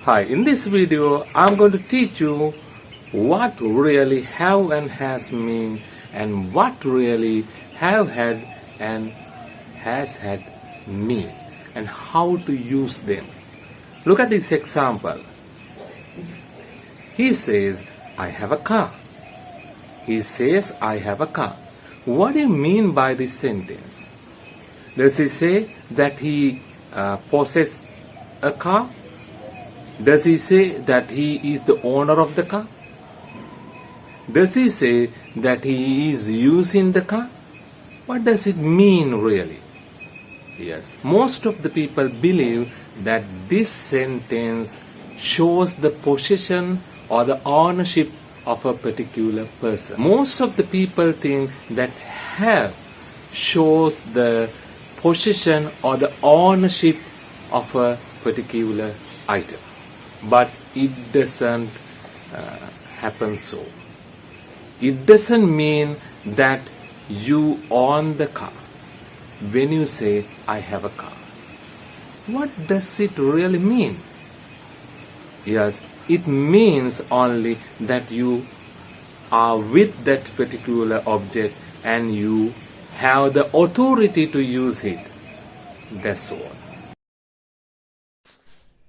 Hi, in this video I'm going to teach you what really have and has mean and what really have had and has had mean and how to use them. Look at this example. He says, I have a car. He says, I have a car. What do you mean by this sentence? Does he say that he possesses a car? Does he say that he is the owner of the car? Does he say that he is using the car? What does it mean really? Yes, most of the people believe that this sentence shows the possession or the ownership of a particular person. Most of the people think that have shows the possession or the ownership of a particular item. But it doesn't happen so. It doesn't mean that you own the car when you say, I have a car. What does it really mean? Yes, it means only that you are with that particular object and you have the authority to use it. That's all.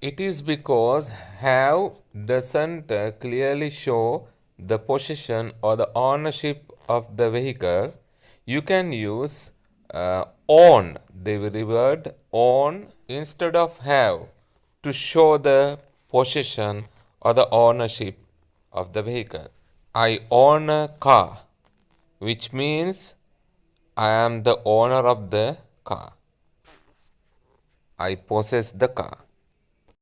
It is because have doesn't clearly show the possession or the ownership of the vehicle. You can use own, the word own instead of have to show the possession or the ownership of the vehicle. I own a car, which means I am the owner of the car. I possess the car.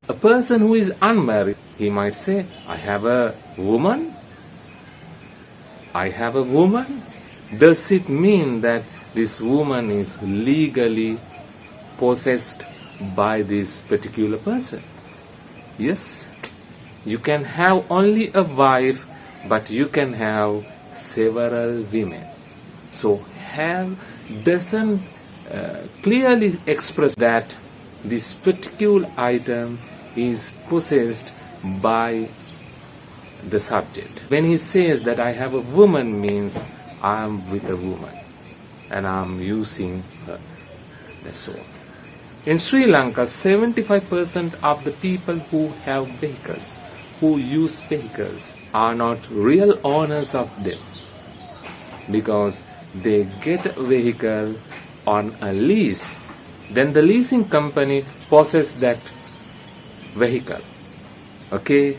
A person who is unmarried, he might say, I have a woman. I have a woman. Does it mean that this woman is legally possessed by this particular person? Yes. You can have only a wife, but you can have several women. So have doesn't clearly express that this particular item is possessed by the subject. When he says that I have a woman means I am with a woman and I am using her. That's all. In Sri Lanka, 75% of the people who have vehicles, who use vehicles, are not real owners of them because they get a vehicle on a lease. Then the leasing company possesses that vehicle. Okay?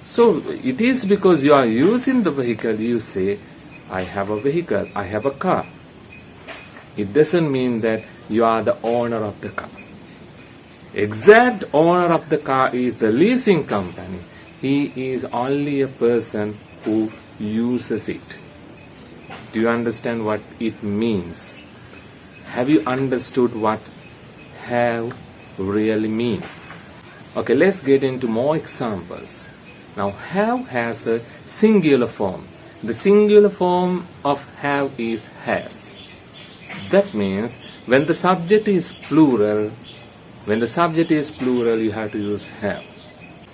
So it is because you are using the vehicle, you say, I have a vehicle, I have a car. It doesn't mean that you are the owner of the car. Exact owner of the car is the leasing company. He is only a person who uses it. Do you understand what it means? Have you understood what have really mean? Okay, let's get into more examples. Now, have has a singular form. The singular form of have is has. That means when the subject is plural, you have to use have.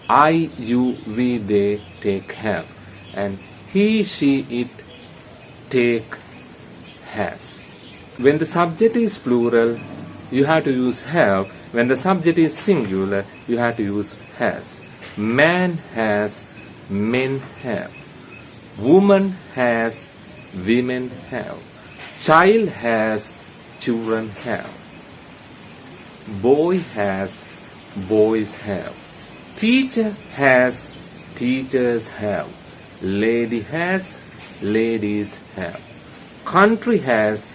I, you, we, they take have. And he, she, it take has. When the subject is plural, you have to use have. When the subject is singular, you have to use has. Man has, men have. Woman has, women have. Child has, children have. Boy has, boys have. Teacher has, teachers have. Lady has, ladies have. Country has,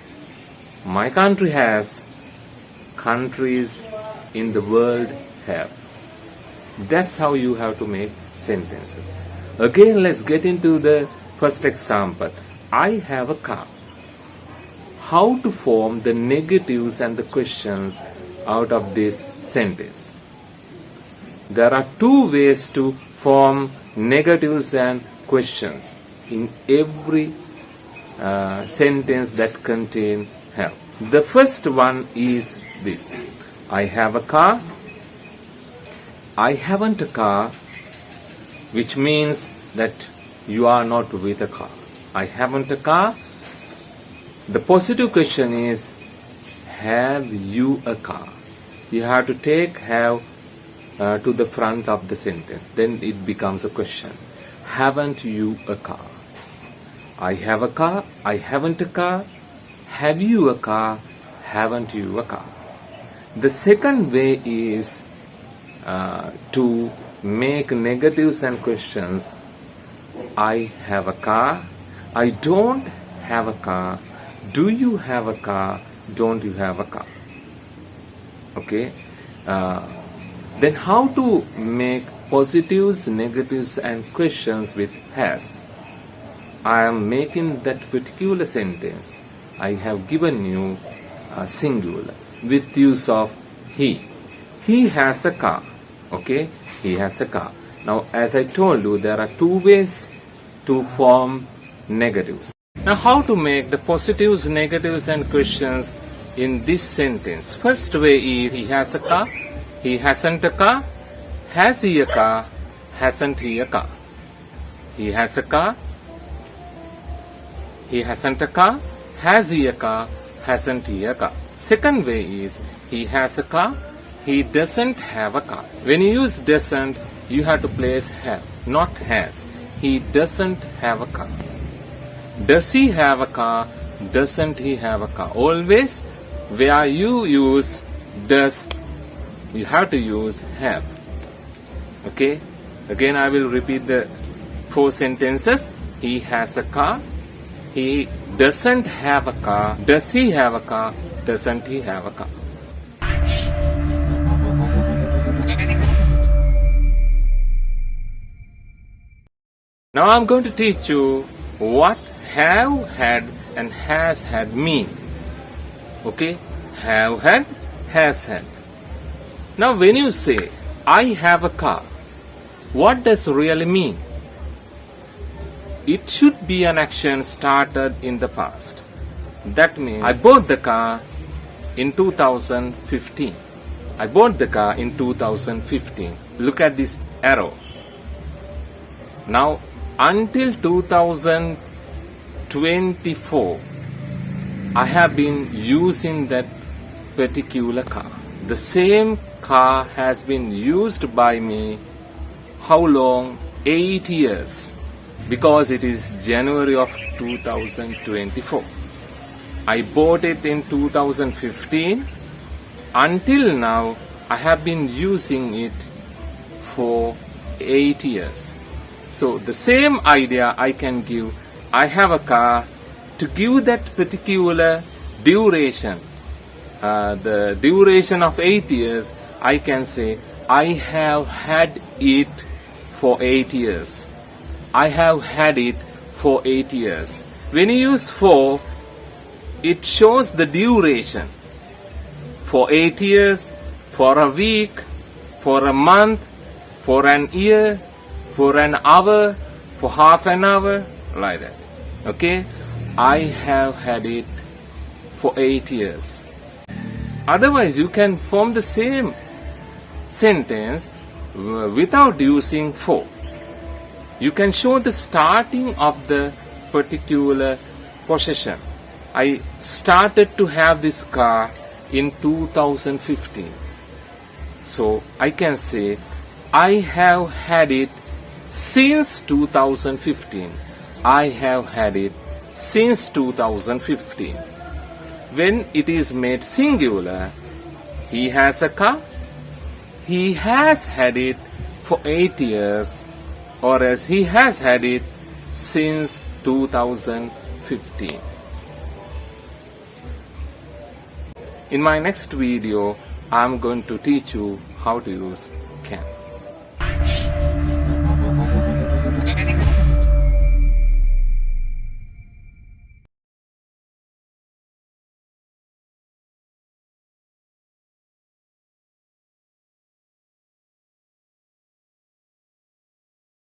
my country has, countries in the world have. That's how you have to make sentences. Again, let's get into the first example. I have a car. How to form the negatives and the questions out of this sentence? There are two ways to form negatives and questions in every sentence that contain have. The first one is this. I have a car. I haven't a car, which means that you are not with a car. I haven't a car. The positive question is, have you a car? You have to take have to the front of the sentence. Then it becomes a question. Haven't you a car? I have a car. I haven't a car. Have you a car? Haven't you a car? The second way is to make negatives and questions. I have a car. I don't have a car. Do you have a car? Don't you have a car? Okay. Then how to make positives, negatives and questions with has? I am making that particular sentence. I have given you a singular with use of he. He has a car. Okay. He has a car. Now, as I told you, there are two ways to form negatives. Now, how to make the positives, negatives and questions in this sentence? First way is he has a car, he hasn't a car, has he a car, hasn't he a car. He has a car, he hasn't a car, has he a car, hasn't he a car. Second way is he has a car, he doesn't have a car. When you use doesn't, you have to place have, not has. He doesn't have a car. Does he have a car? Doesn't he have a car? Always where you use does, you have to use have. Okay? Again, I will repeat the four sentences. He has a car. He doesn't have a car. Does he have a car? Doesn't he have a car? Now I'm going to teach you what have had and has had mean. Okay? Have had, has had. Now when you say I have a car, what does really mean? It should be an action started in the past. That means I bought the car in 2015. I bought the car in 2015. Look at this arrow. Now until 2024, I have been using that particular car. The same car has been used by me how long? 8 years. Because it is January of 2024. I bought it in 2015. Until now, I have been using it for 8 years. So the same idea I can give. I have a car. To give that particular duration, the duration of 8 years, I can say I have had it for 8 years. I have had it for 8 years. When you use for, it shows the duration. For 8 years, for a week, for a month, for an year, for an hour, for half an hour, like that. Okay? I have had it for 8 years. Otherwise, you can form the same sentence without using for. You can show the starting of the particular possession. I started to have this car in 2015. So I can say I have had it since 2015. I have had it since 2015. When it is made singular, he has a car. He has had it for 8 years, or as he has had it since 2015. In my next video, I am going to teach you how to use